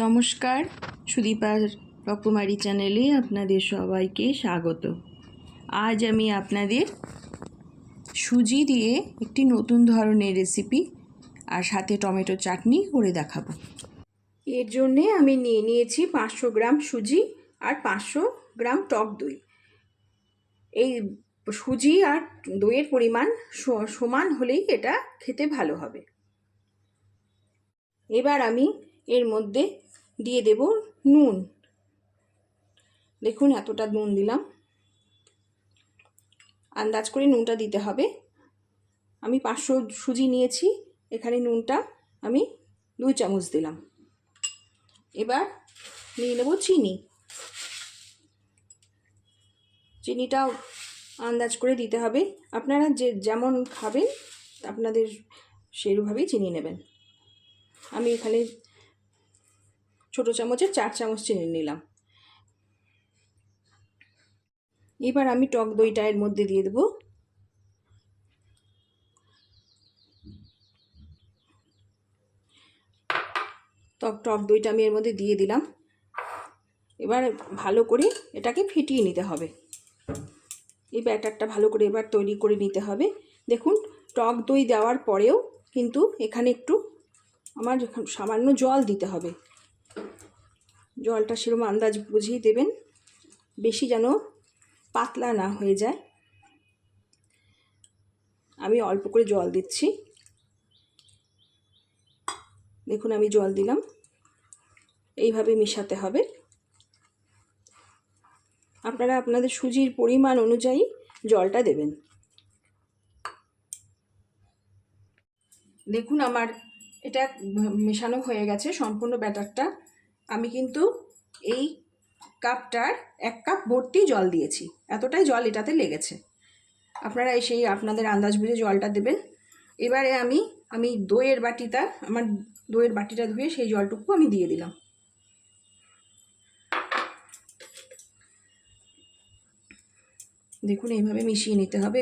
নমস্কার, সুদীপার রকমারি চ্যানেলে আপনাদের সবাইকে স্বাগত। আজ আমি আপনাদের সুজি দিয়ে একটি নতুন ধরনের রেসিপি আর সাথে টমেটো চাটনি করে দেখাবো। এর জন্যে আমি নিয়েছি 500 গ্রাম সুজি আর 500 গ্রাম টক দই। এই সুজি আর দইয়ের পরিমাণ সমান হলেই এটা খেতে ভালো হবে। এবার আমি এর মধ্যে দিয়ে দেব নুন। দেখুন এতটা নুন দিলাম, আন্দাজ করে নুনটা দিতে হবে। আমি 500 সুজি নিয়েছি, এখানে নুনটা আমি 2 চামচ দিলাম। এবার নিয়ে নেব চিনি। চিনিটাও আন্দাজ করে দিতে হবে, আপনারা যেমন খাবেন আপনাদের সেইভাবেই চিনি নেবেন। আমি এখানে ছোটো চামচে 4 চামচ চিনি নিলাম। এবার আমি টক দইটা এর মধ্যে দিয়ে দেবো। টক দইটা আমি এর মধ্যে দিয়ে দিলাম। এবার ভালো করে এটাকে ফেটিয়ে নিতে হবে। এই ব্যাটারটা ভালো করে এবার তৈরি করে নিতে হবে। দেখুন টক দই দেওয়ার পরেও কিন্তু এখানে একটু আমার সামান্য জল দিতে হবে। জলটা সেরকম আন্দাজ বুঝেই দেবেন, বেশি যেন পাতলা না হয়ে যায়। আমি অল্প করে জল দিচ্ছি। দেখুন আমি জল দিলাম। এইভাবে মেশাতে হবে। আপনারা আপনাদের সুজির পরিমাণ অনুযায়ী জলটা দেবেন। দেখুন আমার এটা মেশানো হয়ে গেছে সম্পূর্ণ ব্যাটারটা। আমি কিন্তু এই কাপটার 1 কাপ ভর্তি জল দিয়েছি, এতটাই জল এটাতে লেগেছে। আপনারা সেই আপনাদের আন্দাজ বুঝে জলটা দেবেন। এবারে আমি দইয়ের বাটিটা ধুয়ে সেই জলটুকু আমি দিয়ে দিলাম। দেখুন এইভাবে মিশিয়ে নিতে হবে।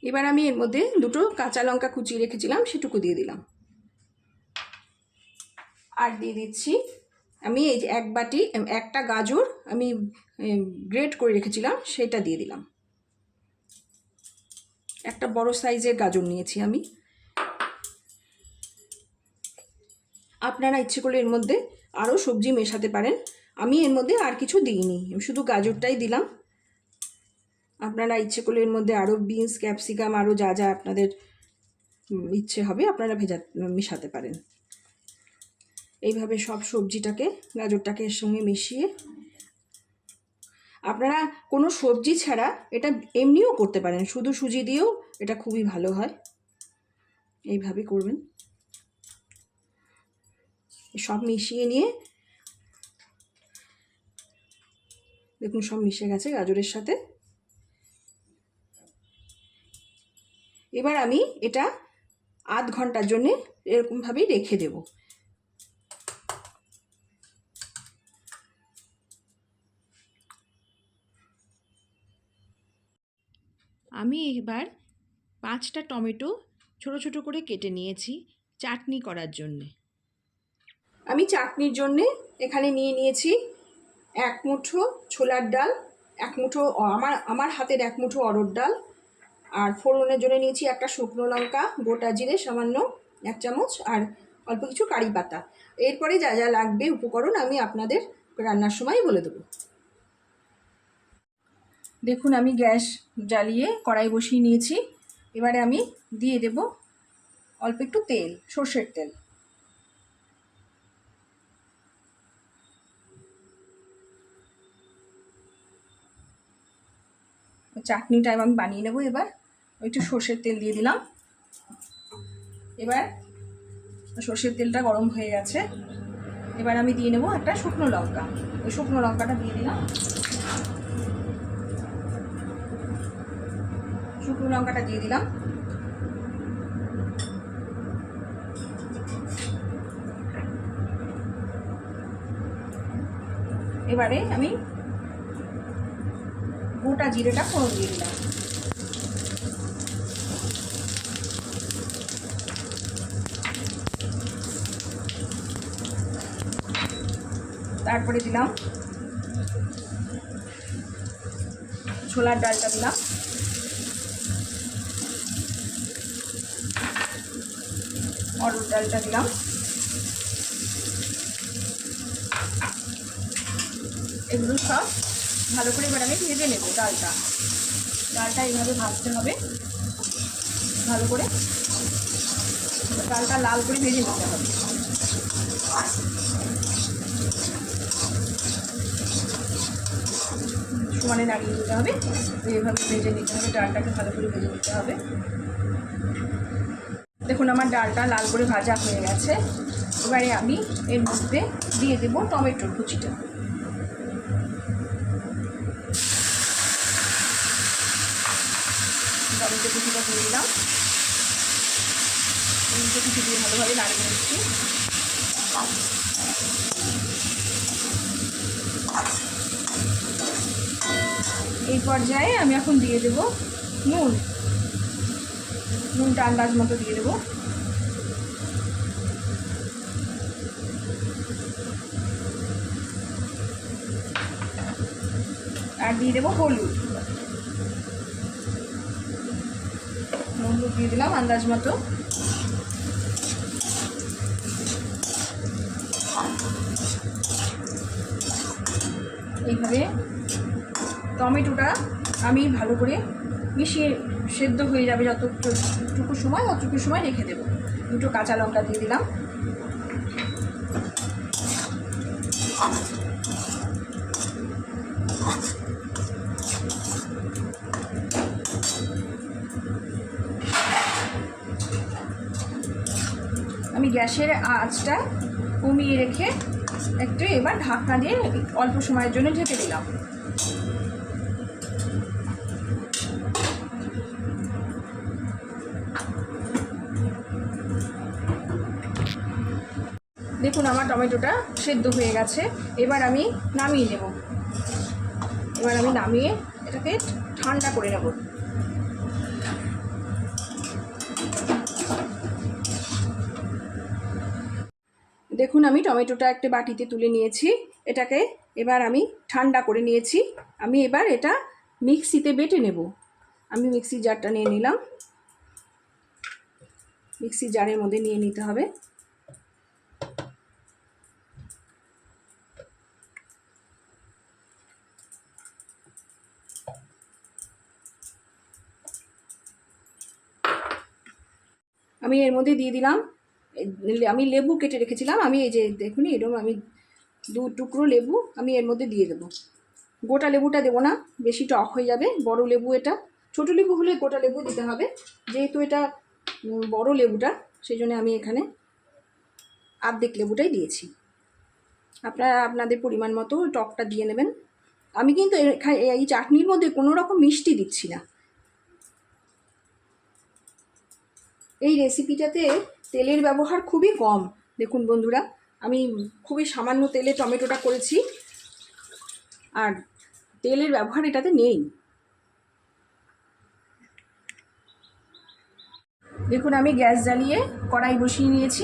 এবার আমি এর মধ্যে 2টো কাঁচা লঙ্কা কুচিয়ে রেখেছিলাম, সেটুকু দিয়ে দিলাম। আর দিয়ে দিচ্ছি আমি এই যে 1 বাটি একটা গাজর আমি গ্রেট করে রেখেছিলাম, সেটা দিয়ে দিলাম। একটা বড় সাইজের গাজর নিয়েছি আমি। আপনারা ইচ্ছে করলে এর মধ্যে আরও সবজি মেশাতে পারেন। আমি এর মধ্যে আর কিছু দিইনি, শুধু গাজরটাই দিলাম। আপনারা ইচ্ছে করলে এর মধ্যে আরও বিনস, ক্যাপসিকাম, আরও যা যা আপনাদের ইচ্ছে হবে আপনারা মেশাতে পারেন। এইভাবে সব সবজিটাকে, গাজরটাকে এর সঙ্গে মিশিয়ে, আপনারা কোনো সবজি ছাড়া এটা এমনিও করতে পারেন, শুধু সুজি দিয়েও এটা খুবই ভালো হয়। এইভাবে করবেন। সব মিশিয়ে নিয়ে দেখুন সব মিশে গেছে গাজরের সাথে। এবার আমি এটা আধ ঘন্টার জন্য এরকমভাবেই রেখে দেব। আমি এবার 5টা টমেটো ছোট ছোট করে কেটে নিয়েছি চাটনি করার জন্যে। আমি চাটনির জন্যে এখানে নিয়েছি 1 মুঠো ছোলার ডাল, 1 মুঠো আমার হাতের 1 মুঠো অরহর ডাল, আর ফোড়নের জন্য নিয়েছি একটা শুকনো লঙ্কা, গোটা জিরে সামান্য 1 চামচ, আর অল্প কিছু কারি পাতা। এরপরে যা যা লাগবে উপকরণ আমি আপনাদের রান্নার সময় বলে দেবো। দেখুন আমি গ্যাস জ্বালিয়ে কড়াই বসিয়ে নিয়েছি। এবারে আমি দিয়ে দেব অল্প একটু তেল, সর্ষের তেল। চাটনিটা আমি বানিয়ে নেব। এবার একটু সর্ষের তেল দিয়ে দিলাম। এবার সর্ষের তেলটা গরম হয়ে গেছে। এবার আমি দিয়ে নেব একটা শুকনো লঙ্কা। ওই শুকনো লঙ্কাটা দিয়ে দিলাম। শুকনো লঙ্কাটা দিয়ে দিলাম। এবারে আমি গোটা জিরেটা ফোড়ন দিয়ে দিলাম। তারপরে দিলাম ছোলার ডালটা দিলাম, অরহর ডালটা দিলাম, এগুলো সব ভালো করে এবার আমি ভেজে নেব। ডালটা এইভাবে ভাজতে হবে ভালো করে, ডালটা লাল করে ভেজে নিতে হবে। সমানে নাড়িয়ে দিতে হবে, এইভাবে ভেজে নিতে হবে, ডালটাকে ভালো করে ভেজে নিতে হবে। দেখুন আমার ডালটা লাল করে ভাজা হয়ে গেছে। এবারে আমি এর মধ্যে দিয়ে দেবো টমেটোর কুচিটা। টমেটো কুচিটা দিয়ে দিলাম, টমেটো কুচি দিয়ে ভালোভাবে নাড়িয়ে নিচ্ছি। এই পর্যায়ে আমি এখন দিয়ে দেবো নুনটা আন্দাজ মতো দিয়ে দেবো। আর দিয়ে দেবো হলুদ দিয়ে দিলাম আন্দাজ মতো। এইভাবে টমেটোটা আমি ভালো করে মিশিয়ে সেদ্ধ হয়ে যাবে যতটুকু সময় রেখে দেবো। দুটো কাঁচা লঙ্কা দিয়ে দিলাম। আমি গ্যাসের আঁচটা কমিয়ে রেখে একটু এবার ঢাকনা দিয়ে অল্প সময়ের জন্য ঢেকে দিলাম। দেখুন আমার টমেটোটা সেদ্ধ হয়ে গেছে। এবার আমি নামিয়ে নেব। নামিয়ে এটাকে ঠান্ডা করে নেব। দেখুন আমি টমেটোটা একটা বাটিতে তুলে নিয়েছি। এটাকে এবার আমি ঠান্ডা করে নিয়েছি। আমি এবার এটা মিক্সিতে বেটে নেব। আমি মিক্সি জারটা নিয়ে নিলাম। মিক্সি জারের মধ্যে নিয়ে নিতে হবে। আমি এর মধ্যে দিয়ে দিলাম, আমি লেবু কেটে রেখেছিলাম। আমি এই যে দেখুন এরকম আমি 2 টুকরো লেবু আমি এর মধ্যে দিয়ে দেবো। গোটা লেবুটা দেবো না, বেশি টক হয়ে যাবে। বড় লেবু এটা, ছোটো লেবু হলে গোটা লেবু দিতে হবে। যেহেতু এটা বড় লেবুটা, সেই জন্য আমি এখানে অর্ধেক লেবুটাই দিয়েছি। আপনারা আপনাদের পরিমাণ মতো টকটা দিয়ে নেবেন। আমি কিন্তু এই চাটনির মধ্যে কোনো রকম মিষ্টি দিচ্ছি না। এই রেসিপিটাতে তেলের ব্যবহার খুবই কম। দেখুন বন্ধুরা, আমি খুবই সামান্য তেলে টমেটোটা করেছি, আর তেলের ব্যবহার এটাতে নেই। দেখুন আমি গ্যাস জ্বালিয়ে কড়াই বসিয়ে নিয়েছি।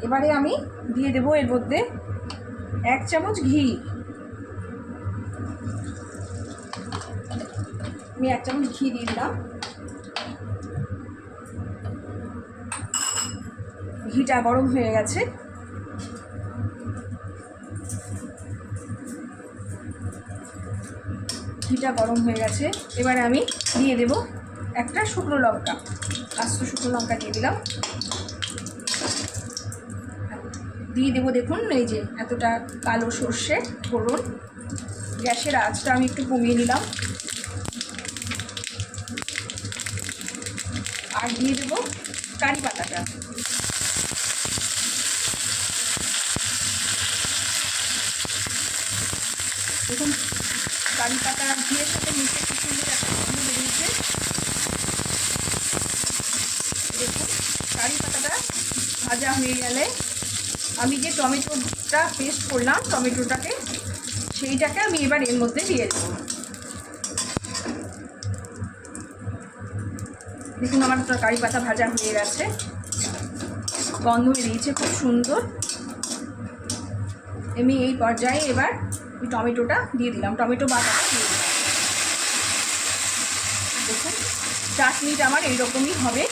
এবারে আমি দিয়ে দেবো এর মধ্যে 1 চামচ ঘি। আমি 1 চামচ ঘি দিয়ে দিলাম। ঘিটা গরম হয়ে গেছে। ঘিটা গরম হয়ে গেছে। এবারে আমি দিয়ে দেব একটা শুকনো লঙ্কা, আস্ত শুকনো লঙ্কা দিয়ে দিলাম। দিয়ে দেবো দেখুন এই যে এতটা কালো সর্ষে ফোড়ন। গ্যাসের আঁচটা আমি একটু কমিয়ে নিলাম। আর দিয়ে দেবো কারি পাতাটা। দেখুন কারি পাতা ঘিয়ের সাথে মিশে কি সুন্দর একটা গন্ধ বেরিয়েছে। দেখুন কারি পাতাটা ভাজা হয়ে গেলে আমি যে টমেটোটা পেস্ট করলাম, টমেটোটাকে সেইটাকে আমি এবার এর মধ্যে দিয়ে দেবো। দেখুন আমার কারি পাতা ভাজা হয়ে গেছে, গন্ধ বেরিয়েছে খুব সুন্দর। আমি এই পর্যায়ে এবার এই টমেটোটা দিয়ে দিলাম, টমেটো বাটাটা দিয়ে দিলাম। দেখুন চাটনিটা আমার এইরকমই হবে।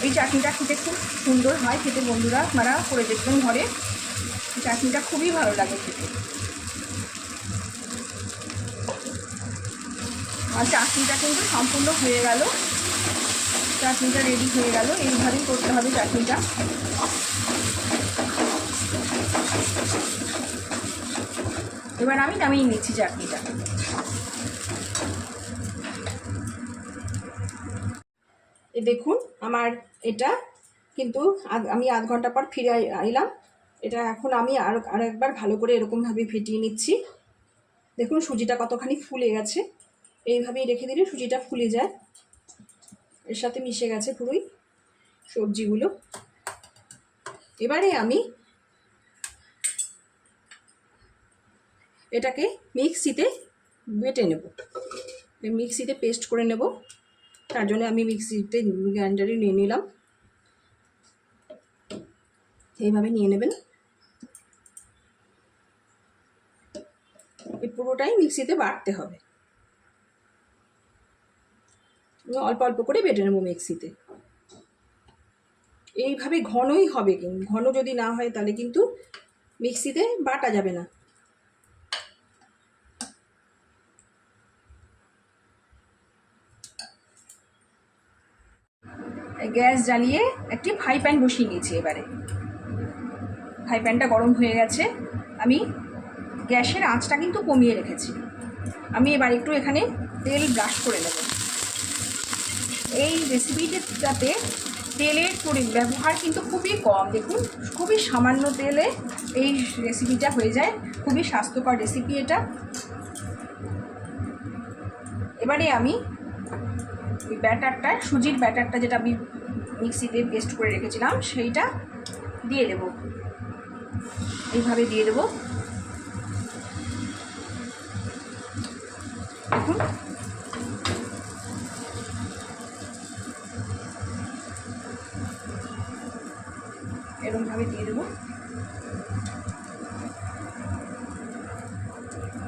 এই চাটনিটা খেতে খুব সুন্দর হয় খেতে, বন্ধুরা আপনারা করে দেখবেন ঘরে, চাটনিটা খুবই ভালো লাগে খেতে। আর চাটনিটা কিন্তু সম্পূর্ণ হয়ে গেল, চাটনিটা রেডি হয়ে গেল। এইভাবেই করতে হবে চাটনিটা। এবার আমি নামিয়ে নিচ্ছি চাটনিটা। এ দেখুন আমার এটা কিন্তু আমি আধ ঘন্টা পর ফিরে এলাম। এটা এখন আমি আরও একবার ভালো করে এরকমভাবে ফেটিয়ে নিচ্ছি। দেখুন সুজিটা কতখানি ফুলে গেছে, এইভাবেই রেখে দিলে সুজিটা ফুলে যায়, এর সাথে মিশে গেছে পুরোই সবজিগুলো। এবারে আমি এটাকে মিক্সিতে বেটে নেব, মিক্সিতে পেস্ট করে নেব। তার জন্য আমি মিক্সিতে গ্রাইন্ডারে নিয়ে নিলাম, এইভাবে নিয়ে নেবেন। এই পুরোটাই মিক্সিতে বাটতে হবে, অল্প অল্প করে বেটে নেব মিক্সিতে। এইভাবে ঘনই হবে, কিন্তু ঘন যদি না হয় তাহলে কিন্তু মিক্সিতে বাটা যাবে না। গ্যাস জ্বালিয়ে একটি ফ্রাই প্যান বসিয়ে নিয়েছি। এবারে ফ্রাই প্যানটা গরম হয়ে গেছে, আমি গ্যাসের আঁচটা কিন্তু কমিয়ে রেখেছি। আমি এবার একটু এখানে তেল ব্রাশ করে নেব। এই রেসিপিটাতে তেলের ব্যবহার কিন্তু খুবই কম, দেখুন খুবই সামান্য তেলে এই রেসিপিটা হয়ে যায়, খুবই স্বাস্থ্যকর রেসিপি এটা। এবারে আমি ওই ব্যাটারটা, সুজির ব্যাটারটা যেটা আমি মিক্সিতে পেস্ট করে রেখেছিলাম সেইটা দিয়ে দেব, এইভাবে দিয়ে দেব। দেখুন এরকমভাবে দিয়ে দেবো।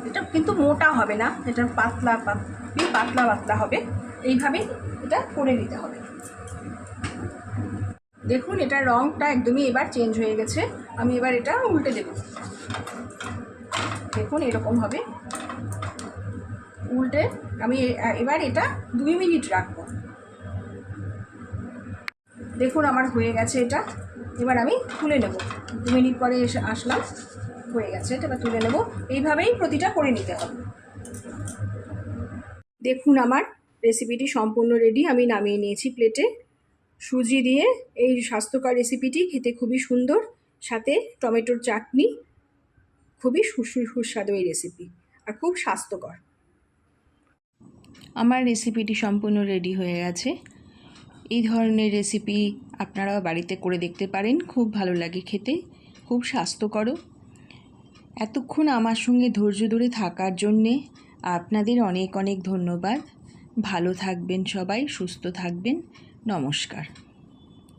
এটা কিন্তু মোটা হবে না, এটা পাতলা পাতলা পাতলা হবে, এইভাবেই এটা করে নিতে হবে। দেখুন এটার রঙটা একদমই এবার চেঞ্জ হয়ে গেছে। আমি এবার এটা উল্টে দেব। দেখুন এরকম হবে, উল্টে আমি এবার এটা 2 মিনিট রাখবো। দেখুন আমার হয়ে গেছে এটা, এবার আমি তুলে নেব। 2 মিনিট পরে এসে আসলাম, হয়ে গেছে এটা, এবার তুলে নেব। এইভাবেই প্রতিটা করে নিতে হবে। দেখুন আমার রেসিপিটি সম্পূর্ণ রেডি, আমি নামিয়ে নিয়েছি প্লেটে। সুজি দিয়ে এই স্বাস্থ্যকর রেসিপিটি খেতে খুবই সুন্দর, সাথে টমেটোর চাটনি, খুবই সুস্বাদু এই রেসিপি আর খুব স্বাস্থ্যকর। আমার রেসিপিটি সম্পূর্ণ রেডি হয়ে গেছে। এই ধরনের রেসিপি আপনারাও বাড়িতে করে দেখতে পারেন, খুব ভালো লাগে খেতে, খুব স্বাস্থ্যকর। এতক্ষণ আমার সঙ্গে ধৈর্য ধরে থাকার জন্যে আপনাদের অনেক অনেক ধন্যবাদ। ভালো থাকবেন সবাই, সুস্থ থাকবেন। নমস্কার।